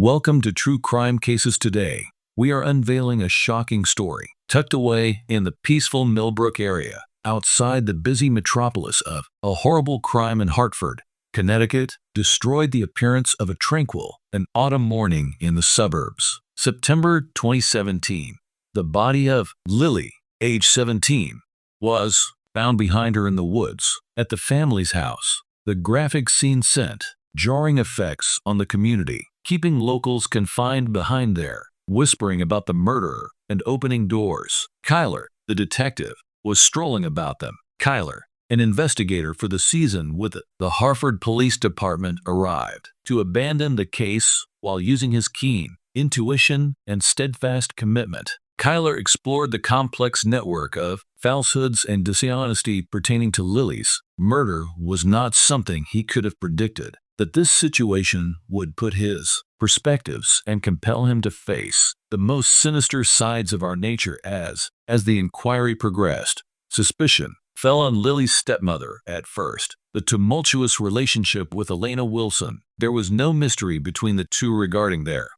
Welcome to True Crime Cases. Today, we are unveiling a shocking story tucked away in the peaceful Millbrook area, outside the busy metropolis of a horrible crime in Hartford, Connecticut, destroyed the appearance of a tranquil and autumn morning in the suburbs. September 2017, the body of Lily, age 17, was found behind her in the woods at the family's house. The graphic scene sent jarring effects on the community, keeping locals confined behind there, whispering about the murderer and opening doors. Kyler, the detective, was strolling about them. Kyler, an investigator for the season with the Hartford Police Department, arrived to abandon the case while using his keen intuition and steadfast commitment. Kyler explored the complex network of falsehoods and dishonesty pertaining to Lily's murder. Was not something he could have predicted that this situation would put his perspectives and compel him to face the most sinister sides of our nature. As the inquiry progressed, suspicion fell on Lily's stepmother at first. The tumultuous relationship with Elena Wilson. There was no mystery between the two regarding their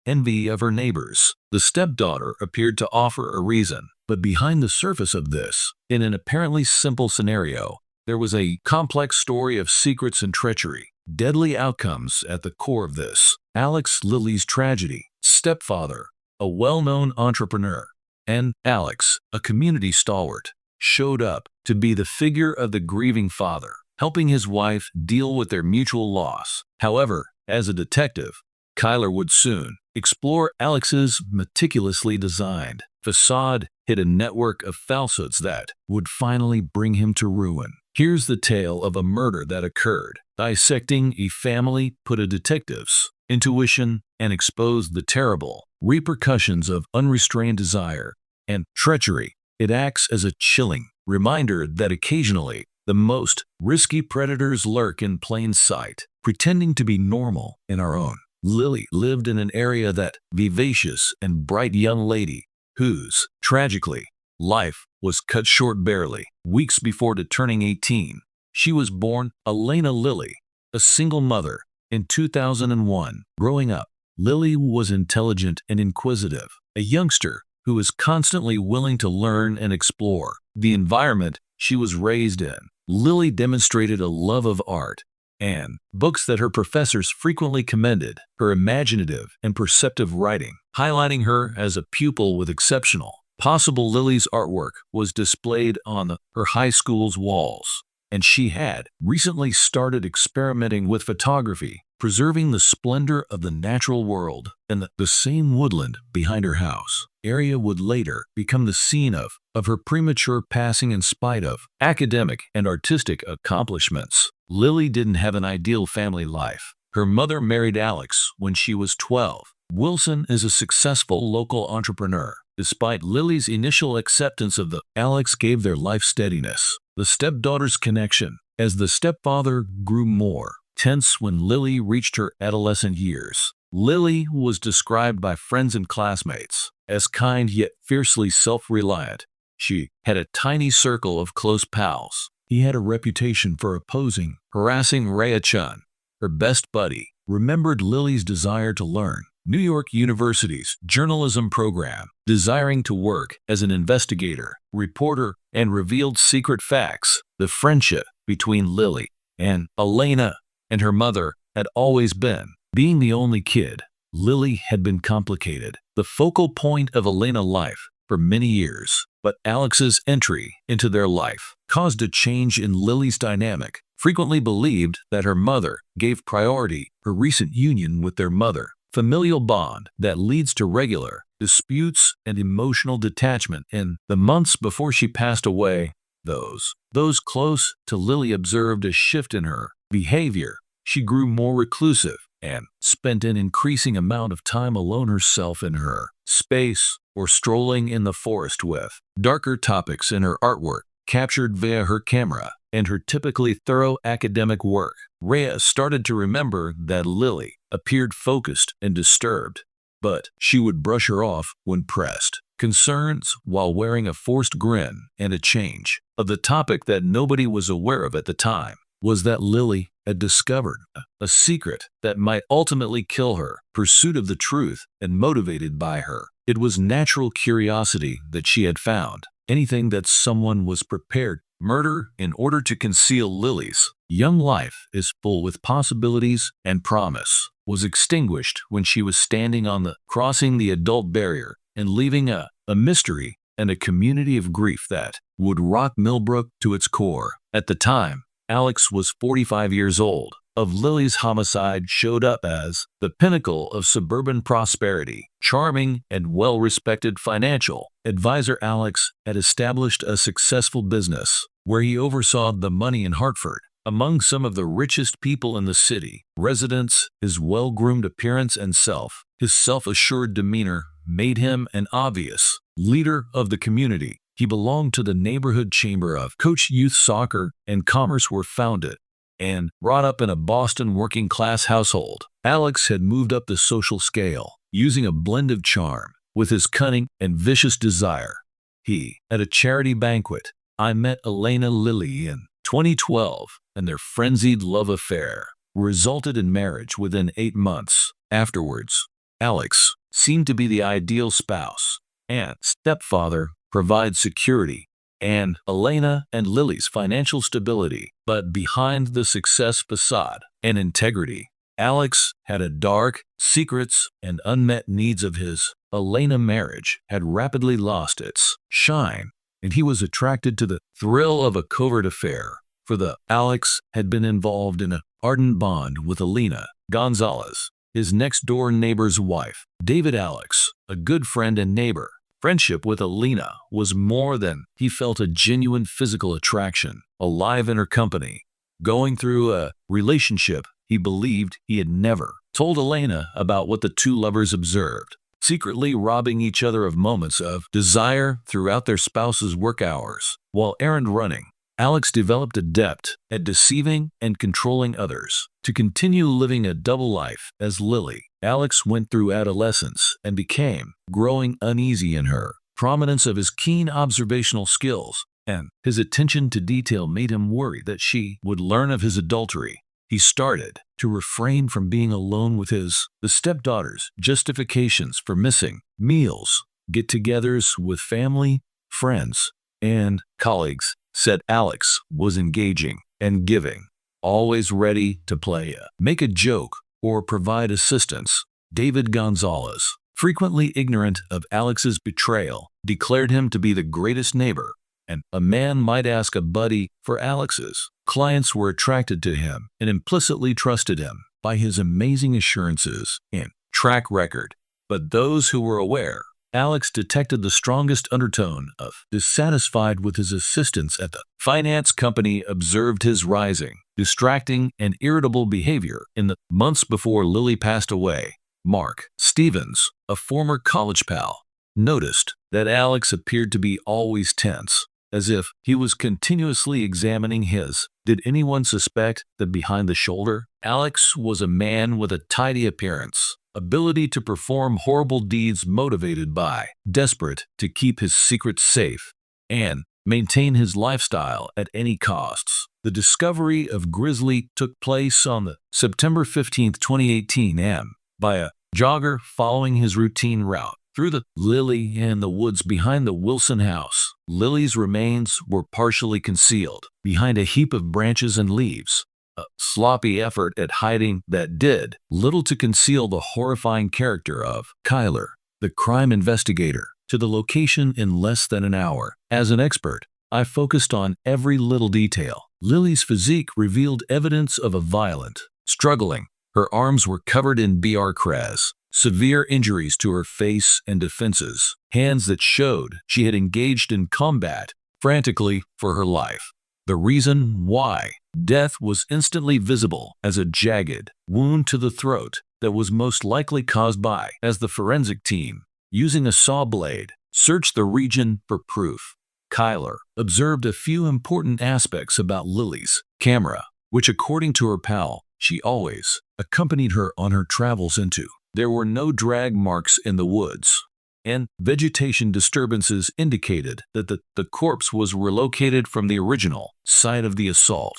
envy of her neighbors. The stepdaughter appeared to offer a reason, but behind the surface of this, in an apparently simple scenario, there was a complex story of secrets and treachery. Deadly outcomes at the core of this. Alex, Lily's tragedy. Stepfather, a well-known entrepreneur, and Alex, a community stalwart, showed up to be the figure of the grieving father, helping his wife deal with their mutual loss. However, as a detective, Kyler would soon explore Alex's meticulously designed facade, hid a network of falsehoods that would finally bring him to ruin. Here's the tale of a murder that occurred, dissecting a family, put a detective's intuition, and exposed the terrible repercussions of unrestrained desire and treachery. It acts as a chilling reminder that occasionally the most risky predators lurk in plain sight, pretending to be normal in our own. Lily lived in an area that vivacious and bright young lady whose, tragically, life was cut short barely weeks before turning 18. She was born Elena Lilly, a single mother, in 2001. Growing up, Lily was intelligent and inquisitive, a youngster who was constantly willing to learn and explore the environment she was raised in. Lily demonstrated a love of art and books that her professors frequently commended. Her imaginative and perceptive writing, highlighting her as a pupil with exceptional possible. Lily's artwork was displayed on her high school's walls, and she had recently started experimenting with photography, preserving the splendor of the natural world. And the same woodland behind her house area would later become the scene of her premature passing. In spite of academic and artistic accomplishments, Lily didn't have an ideal family life. Her mother married Alex when she was 12. Wilson is a successful local entrepreneur. Despite Lily's initial acceptance of Alex gave their life steadiness. The stepdaughter's connection, as the stepfather grew more tense when Lily reached her adolescent years. Lily was described by friends and classmates as kind yet fiercely self-reliant. She had a tiny circle of close pals. He had a reputation for harassing Rhea Chun, her best buddy. Remembered Lily's desire to learn New York University's journalism program, desiring to work as an investigator, reporter, and revealed secret facts. The friendship between Lily and Elena and her mother had always been. Being the only kid, Lily had been complicated, the focal point of Elena's life for many years. But Alex's entry into their life caused a change in Lily's dynamic. Frequently believed that her mother gave priority her recent union with their mother. Familial bond that leads to regular disputes and emotional detachment. In the months before she passed away, those close to Lily observed a shift in her behavior. She grew more reclusive and spent an increasing amount of time alone, herself in her space, or strolling in the forest with darker topics in her artwork captured via her camera and her typically thorough academic work. Rhea started to remember that Lily appeared focused and disturbed, but she would brush her off when pressed. Concerns while wearing a forced grin and a change of the topic that nobody was aware of at the time. was that Lily had discovered a secret that might ultimately kill her. Pursuit of the truth and motivated by her. It was natural curiosity that she had found. Anything that someone was prepared to murder in order to conceal Lily's young life is full with possibilities and promise was extinguished when she was standing on the crossing the adult barrier and leaving a mystery and a community of grief that would rock Millbrook to its core. At the time, Alex was 45 years old. Of Lily's homicide showed up as the pinnacle of suburban prosperity. Charming and well-respected financial advisor, Alex had established a successful business where he oversaw the money in Hartford. Among some of the richest people in the city, residents, his well-groomed appearance and his self-assured demeanor made him an obvious leader of the community. He belonged to the neighborhood chamber of Coach Youth Soccer and Commerce were founded and brought up in a Boston working-class household. Alex had moved up the social scale, using a blend of charm with his cunning and vicious desire. At a charity banquet, I met Elena Lilly in 2012, and their frenzied love affair resulted in marriage within 8 months. Afterwards, Alex seemed to be the ideal spouse and stepfather, provide security, and Elena and Lily's financial stability. But behind the success facade and integrity, Alex had a dark secrets and unmet needs of his. Elena marriage had rapidly lost its shine, and he was attracted to the thrill of a covert affair. Alex had been involved in an ardent bond with Elena Gonzalez, his next-door neighbor's wife. David Alex, a good friend and neighbor. Friendship with Elena was more than he felt a genuine physical attraction, alive in her company. Going through a relationship he believed he had never told Elena about what the two lovers observed, secretly robbing each other of moments of desire throughout their spouses' work hours. While errand running, Alex developed adept at deceiving and controlling others. To continue living a double life as Lily, Alex went through adolescence and became growing uneasy in her. Prominence of his keen observational skills and his attention to detail made him worry that she would learn of his adultery. He started to refrain from being alone with the stepdaughter's justifications for missing meals, get-togethers with family, friends, and colleagues. Said Alex was engaging and giving, always ready to make a joke, or provide assistance. David Gonzalez, frequently ignorant of Alex's betrayal, declared him to be the greatest neighbor, and a man might ask a buddy for Alex's. Clients were attracted to him and implicitly trusted him by his amazing assurances and track record. But those who were aware, Alex detected the strongest undertone of dissatisfied with his assistance at the finance company, observed his rising, distracting, and irritable behavior in the months before Lily passed away. Mark Stevens, a former college pal, noticed that Alex appeared to be always tense, as if he was continuously examining his. Did anyone suspect that behind the shoulder? Alex was a man with a tidy appearance, ability to perform horrible deeds motivated by desperate to keep his secrets safe and maintain his lifestyle at any costs. The discovery of Grizzly took place on the September 15, 2018 by a jogger following his routine route through the Lily and the woods behind the Wilson house. Lily's remains were partially concealed behind a heap of branches and leaves, a sloppy effort at hiding that did little to conceal the horrifying character of Kyler, the crime investigator, to the location in less than an hour. As an expert, I focused on every little detail. Lily's physique revealed evidence of a violent struggling. Her arms were covered in BR-Crez, severe injuries to her face and defenses, hands that showed she had engaged in combat frantically for her life. The reason why death was instantly visible as a jagged wound to the throat that was most likely caused by, as the forensic team, using a saw blade, searched the region for proof. Kyler observed a few important aspects about Lily's camera, which according to her pal, she always accompanied her on her travels into. There were no drag marks in the woods, and vegetation disturbances indicated that the corpse was relocated from the original site of the assault.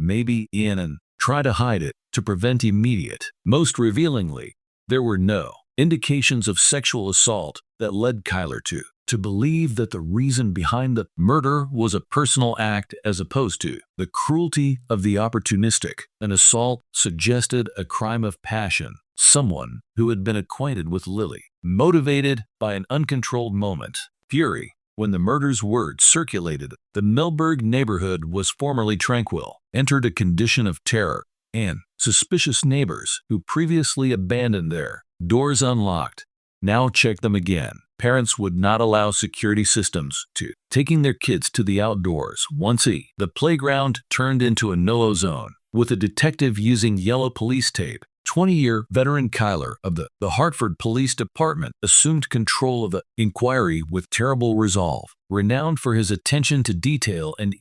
maybe in, and try to hide it to prevent immediate. Most revealingly, there were no indications of sexual assault that led Kyler to believe that the reason behind the murder was a personal act as opposed to the cruelty of the opportunistic. An assault suggested a crime of passion, someone who had been acquainted with Lily, motivated by an uncontrolled moment. Fury. When the murder's word circulated, the Millburg neighborhood was formerly tranquil, entered a condition of terror, and suspicious neighbors who previously abandoned their doors unlocked now checked them again. Parents would not allow security systems to taking their kids to the outdoors. Once the playground turned into a no-go zone, with a detective using yellow police tape. 20-year veteran Kyler of the Hartford Police Department assumed control of the inquiry with terrible resolve. Renowned for his attention to detail and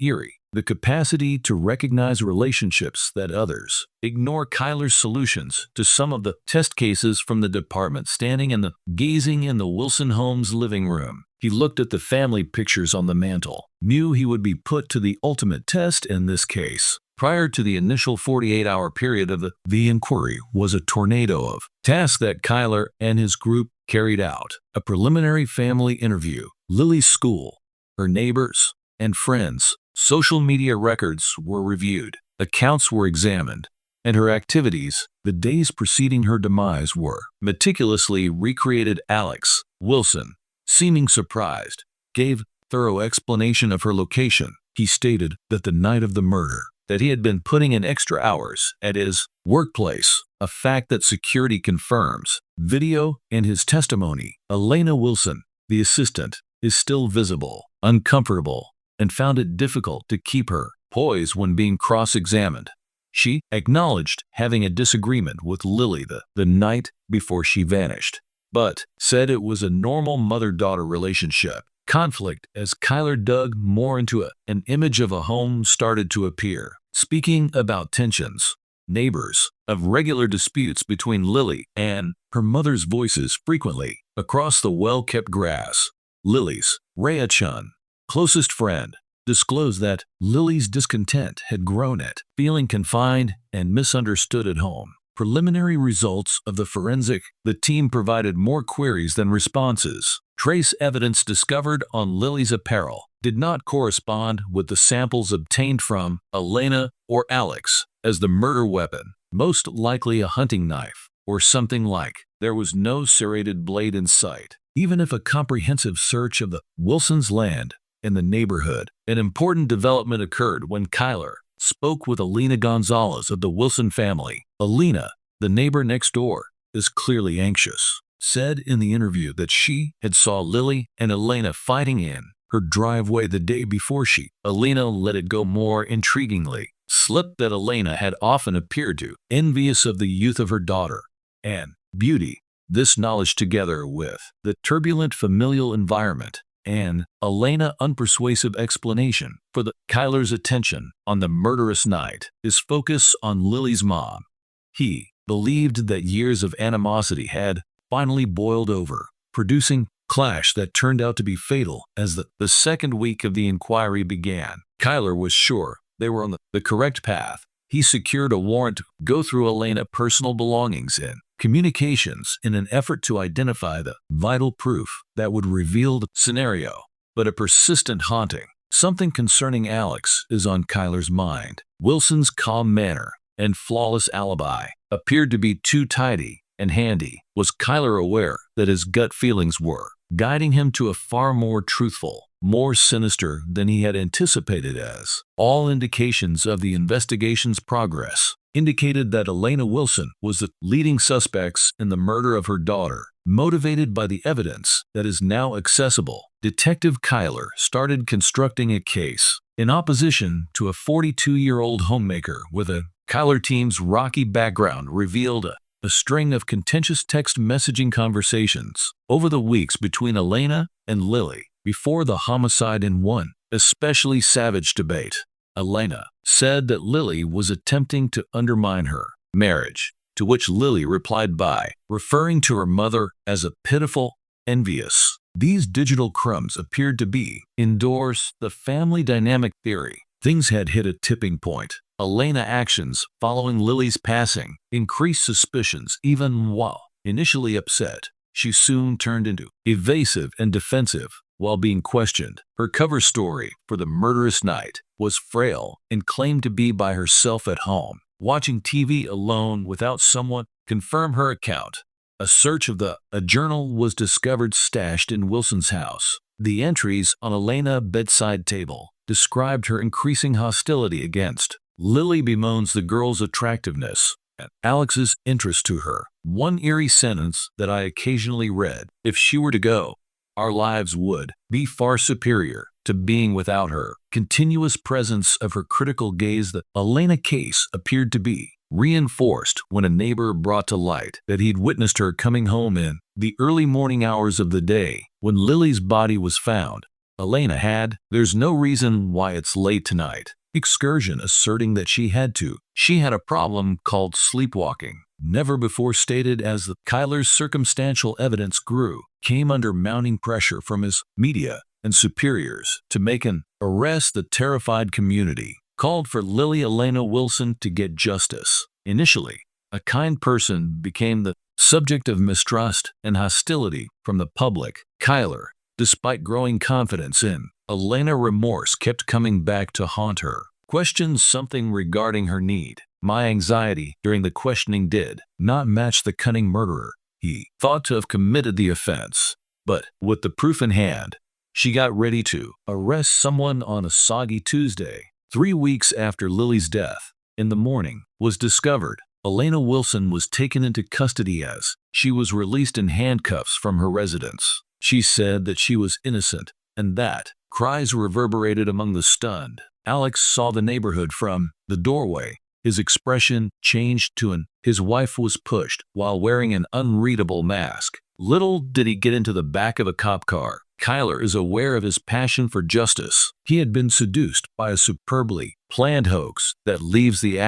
the capacity to recognize relationships that others ignore, Kyler's solutions to some of the test cases from the department standing and gazing in the Wilson home's living room. He looked at the family pictures on the mantle, knew he would be put to the ultimate test in this case. Prior to the initial 48-hour period of the inquiry was a tornado of tasks that Kyler and his group carried out. A preliminary family interview, Lily's school, her neighbors, and friends. Social media records were reviewed, accounts were examined, and her activities the days preceding her demise were meticulously recreated. Alex Wilson, seeming surprised, gave thorough explanation of her location. He stated that the night of the murder, that he had been putting in extra hours at his workplace, a fact that security confirms. Video and his testimony. Elena Wilson, the assistant, is still visible, uncomfortable, and found it difficult to keep her poise when being cross-examined. She acknowledged having a disagreement with Lily the night before she vanished, but said it was a normal mother-daughter relationship. Conflict as Kyler dug more into an image of a home started to appear. Speaking about tensions, neighbors, of regular disputes between Lily and her mother's voices frequently across the well-kept grass. Lily's Rhea Chun, closest friend, disclosed that Lily's discontent had grown at feeling confined and misunderstood at home. Preliminary results of the forensic, the team provided more queries than responses. Trace evidence discovered on Lily's apparel did not correspond with the samples obtained from Elena or Alex as the murder weapon, most likely a hunting knife or something like. There was no serrated blade in sight. Even if a comprehensive search of the Wilsons' land in the neighborhood. An important development occurred when Kyler spoke with Elena Gonzalez of the Wilson family. Elena, the neighbor next door, is clearly anxious, said in the interview that she had saw Lily and Elena fighting in her driveway the day before. Elena let it go more intriguingly, slipped that Elena had often appeared to envious of the youth of her daughter and beauty. This knowledge, together with the turbulent familial environment and Elena's unpersuasive explanation for Kyler's attention on the murderous night, his focus on Lily's mom. He believed that years of animosity had finally boiled over, producing clash that turned out to be fatal. As the second week of the inquiry began, Kyler was sure they were on the correct path. He secured a warrant to go through Elena's personal belongings and communications in an effort to identify the vital proof that would reveal the scenario. But a persistent haunting, something concerning Alex, is on Kyler's mind. Wilson's calm manner and flawless alibi appeared to be too tidy and handy. Was Kyler aware that his gut feelings were guiding him to a far more truthful, more sinister than he had anticipated? As all indications of the investigation's progress indicated that Elena Wilson was the leading suspects in the murder of her daughter. Motivated by the evidence that is now accessible, Detective Kyler started constructing a case in opposition to a 42-year-old homemaker with a Kyler team's rocky background revealed a string of contentious text messaging conversations over the weeks between Elena and Lily before the homicide in one especially savage debate. Elena said that Lily was attempting to undermine her marriage, to which Lily replied by referring to her mother as a pitiful, envious. These digital crumbs appeared to be endorse the family dynamic theory, things had hit a tipping point. Elena's actions following Lily's passing increased suspicions. Even while initially upset, she soon turned into evasive and defensive while being questioned. Her cover story for the murderous night was frail and claimed to be by herself at home, watching TV alone without someone confirm her account. A search of a journal was discovered stashed in Wilson's house. The entries on Elena's bedside table described her increasing hostility against Lily. Bemoans the girl's attractiveness and Alex's interest to her. One eerie sentence that I occasionally read: if she were to go, our lives would be far superior to being without her. Continuous presence of her critical gaze. The Elena case appeared to be reinforced when a neighbor brought to light that he'd witnessed her coming home in the early morning hours of the day when Lily's body was found. Elena had, "There's no reason why it's late tonight," excursion, asserting that she had a problem called sleepwalking, never before stated. As the Kyler's circumstantial evidence grew, came under mounting pressure from his media and superiors to make an arrest. The terrified community called for Lily Elena Wilson to get justice. Initially, a kind person became the subject of mistrust and hostility from the public. Kyler, despite growing confidence in Elena, remorse kept coming back to haunt her. Questioned something regarding her need. "My anxiety during the questioning did not match the cunning murderer. He thought to have committed the offense, but with the proof in hand, she got ready to arrest someone on a soggy Tuesday, 3 weeks after Lily's death. In the morning, was discovered Elena Wilson was taken into custody as she was released in handcuffs from her residence. She said that she was innocent and that cries reverberated among the stunned. Alex saw the neighborhood from the doorway. His expression changed to his wife was pushed while wearing an unreadable mask. Little did he get into the back of a cop car. Kyler is aware of his passion for justice. He had been seduced by a superbly planned hoax that leaves the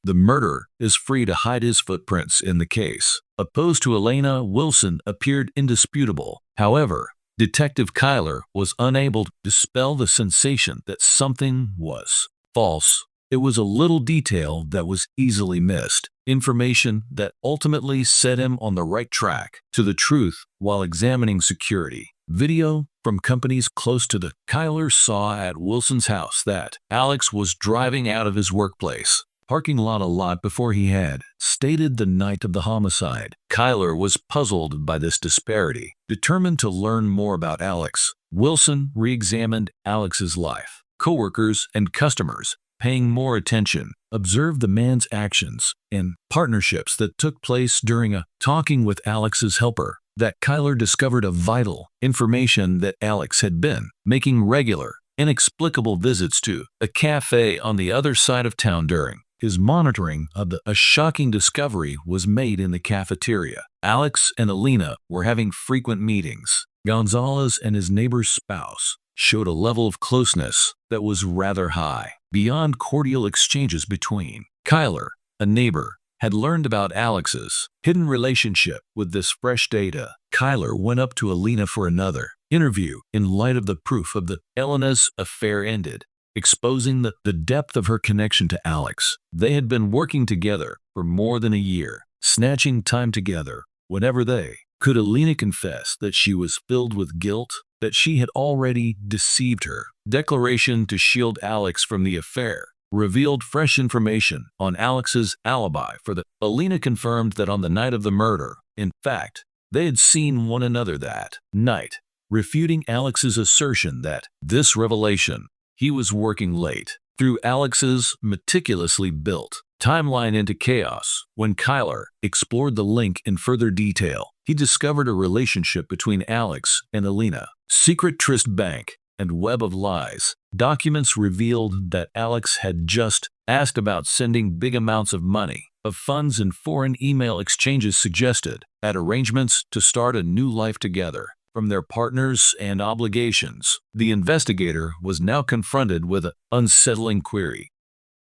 murderer is free to hide his footprints in the case. Opposed to Elena Wilson appeared indisputable. However, Detective Kyler was unable to dispel the sensation that something was false. It was a little detail that was easily missed, information that ultimately set him on the right track to the truth. While examining security video from companies close to the Kyler saw at Wilson's house that Alex was driving out of his workplace parking lot a lot before he had stated the night of the homicide. Kyler was puzzled by this disparity. Determined to learn more about Alex, Wilson re-examined Alex's life. Coworkers and customers, paying more attention, observed the man's actions and partnerships that took place during a talking with Alex's helper. That Kyler discovered a vital information that Alex had been making regular, inexplicable visits to a cafe on the other side of town during his monitoring of a shocking discovery was made in the cafeteria. Alex and Elena were having frequent meetings. Gonzalez and his neighbor's spouse showed a level of closeness that was rather high, beyond cordial exchanges between. Kyler, a neighbor, had learned about Alex's hidden relationship. With this fresh data, Kyler went up to Elena for another interview in light of the proof of the Elena's affair ended, exposing the depth of her connection to Alex. They had been working together for more than a year, snatching time together whenever they could. Elena confessed that she was filled with guilt, that she had already deceived her. Declaration to shield Alex from the affair revealed fresh information on Alex's alibi for the Elena confirmed that on the night of the murder, in fact, they had seen one another that night, refuting Alex's assertion that this revelation he was working late threw Alex's meticulously built timeline into chaos. When Kyler explored the link in further detail, he discovered a relationship between Alex and Elena. Secret tryst bank and web of lies. Documents revealed that Alex had just asked about sending big amounts of money, of funds, and foreign email exchanges suggested at arrangements to start a new life together. From their partners and obligations, the investigator was now confronted with an unsettling query.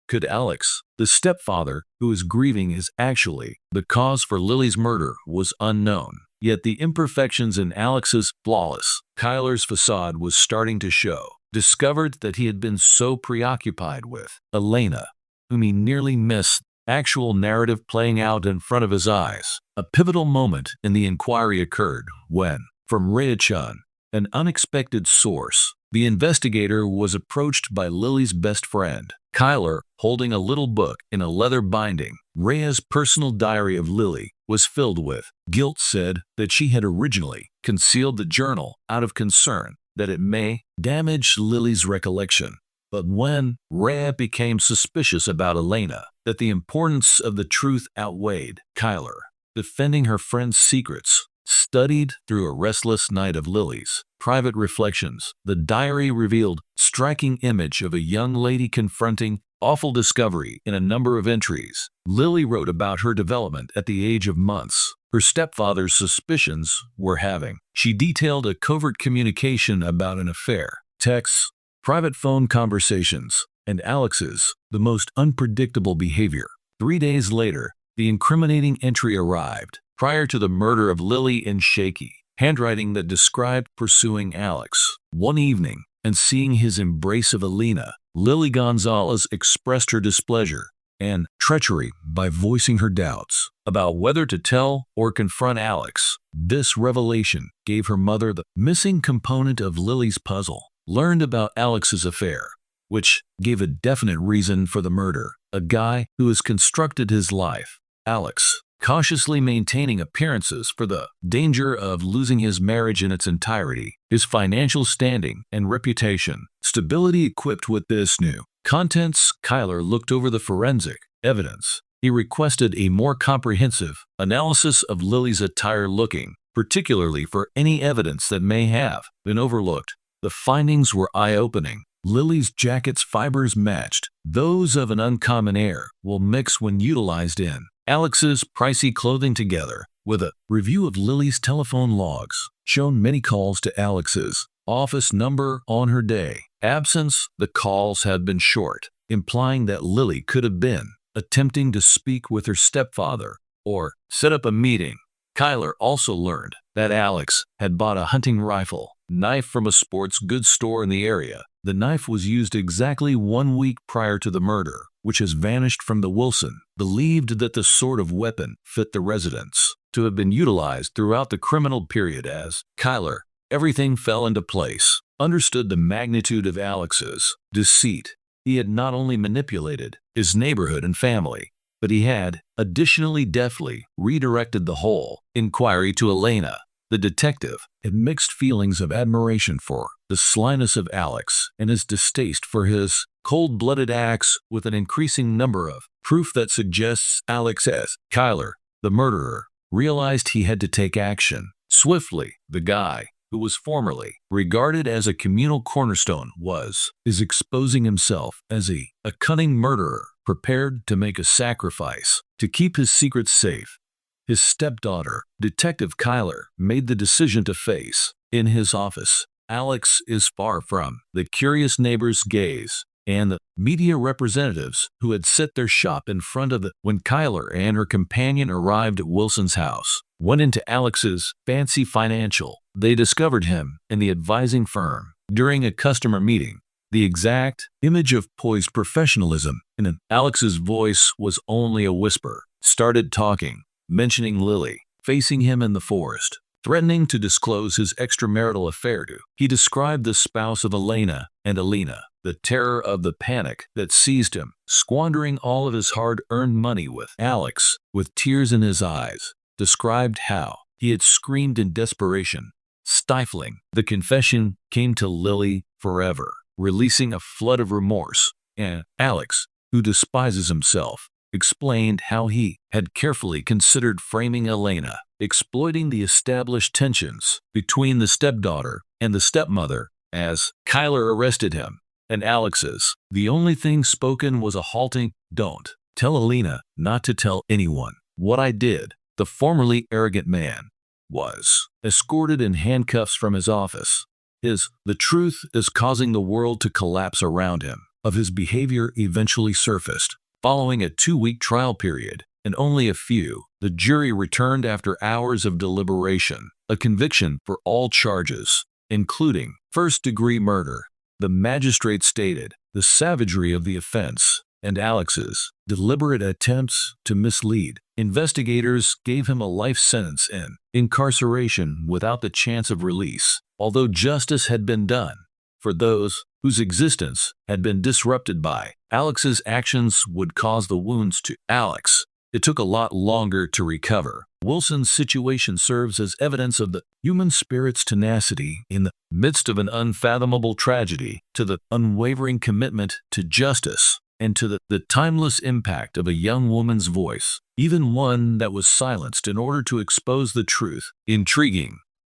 Could Alex, the stepfather who is grieving, is actually the cause for Lily's murder? Was unknown. Yet the imperfections in Alex's flawless Kyler's facade was starting to show. discovered that he had been so preoccupied with Elena, whom he nearly missed actual narrative playing out in front of his eyes. A pivotal moment in the inquiry occurred when, from Rhea-chan, an unexpected source, the investigator was approached by Lily's best friend, Kyler, holding a little book in a leather binding. Rhea's personal diary of Lily was filled with guilt, said that she had originally concealed the journal out of concern that it may damage Lily's recollection. But when Rhea became suspicious about Elena, that the importance of the truth outweighed, Kyler, defending her friend's secrets, studied through a restless night of Lily's private reflections. The diary revealed striking image of a young lady confronting awful discovery in a number of entries. Lily wrote about her development at the age of months, her stepfather's suspicions were having. She detailed a covert communication about an affair, texts, private phone conversations, and Alex's, the most unpredictable behavior. 3 days later, the incriminating entry arrived, prior to the murder of Lily, in shaky handwriting that described pursuing Alex one evening and seeing his embrace of Elena. Lily Gonzalez expressed her displeasure and treachery by voicing her doubts about whether to tell or confront Alex. This revelation gave her mother the missing component of Lily's puzzle. Learned about Alex's affair, which gave a definite reason for the murder. A guy who has constructed his life, Alex, cautiously maintaining appearances for the danger of losing his marriage in its entirety, his financial standing and reputation. Stability. Equipped with this new contents, Kyler looked over the forensic evidence. He requested a more comprehensive analysis of Lily's attire, looking particularly for any evidence that may have been overlooked. The findings were eye-opening. Lily's jacket's fibers matched those of an uncommon air will mix when utilized in Alex's pricey clothing, together with a review of Lily's telephone logs, shown many calls to Alex's office number on her day. Absence. The calls had been short, implying that Lily could have been attempting to speak with her stepfather or set up a meeting. Kyler also learned that Alex had bought a hunting rifle knife from a sports goods store in the area. The knife was used exactly 1 week prior to the murder, which has vanished from the Wilson. Believed that the sort of weapon fit the residence to have been utilized throughout the criminal period. As Kyler, everything fell into place, understood the magnitude of Alex's deceit. He had not only manipulated his neighborhood and family, but he had additionally deftly redirected the whole inquiry to Elena. The detective had mixed feelings of admiration for the slyness of Alex and his distaste for his cold-blooded acts, with an increasing number of proof that suggests Alex as Kyler, the murderer, realized he had to take action swiftly. The guy, who was formerly regarded as a communal cornerstone, is exposing himself as a cunning murderer, prepared to make a sacrifice to keep his secrets safe. His stepdaughter, Detective Kyler, made the decision to face. In his office, Alex is far from the curious neighbor's gaze and the media representatives who had set their shop in front of when Kyler and her companion arrived at Wilson's house, went into Alex's fancy financial. They discovered him in the advising firm. During a customer meeting, the exact image of poised professionalism in Alex's voice was only a whisper. Started talking, mentioning Lily, facing him in the forest, threatening to disclose his extramarital affair to. He described the spouse of Elena and Elena, the terror of the panic that seized him, squandering all of his hard-earned money with Alex, with tears in his eyes, described how he had screamed in desperation, stifling. The confession came to Lily forever, releasing a flood of remorse, and Alex, who despises himself, explained how he had carefully considered framing Elena, exploiting the established tensions between the stepdaughter and the stepmother. As Kyler arrested him, and Alex's, the only thing spoken was a halting, "Don't tell Elena not to tell anyone what I did." The formerly arrogant man was escorted in handcuffs from his office. The truth is causing the world to collapse around him. Of his behavior eventually surfaced. Following a 2-week trial period, and only a few, the jury returned after hours of deliberation, a conviction for all charges, including first-degree murder. The magistrate stated the savagery of the offense and Alex's deliberate attempts to mislead investigators gave him a life sentence in incarceration without the chance of release, although justice had been done for those whose existence had been disrupted by Alex's actions would cause the wounds to Alex. It took a lot longer to recover. Wilson's situation serves as evidence of the human spirit's tenacity in the midst of an unfathomable tragedy, to the unwavering commitment to justice, and to the timeless impact of a young woman's voice, even one that was silenced in order to expose the truth. Intriguing.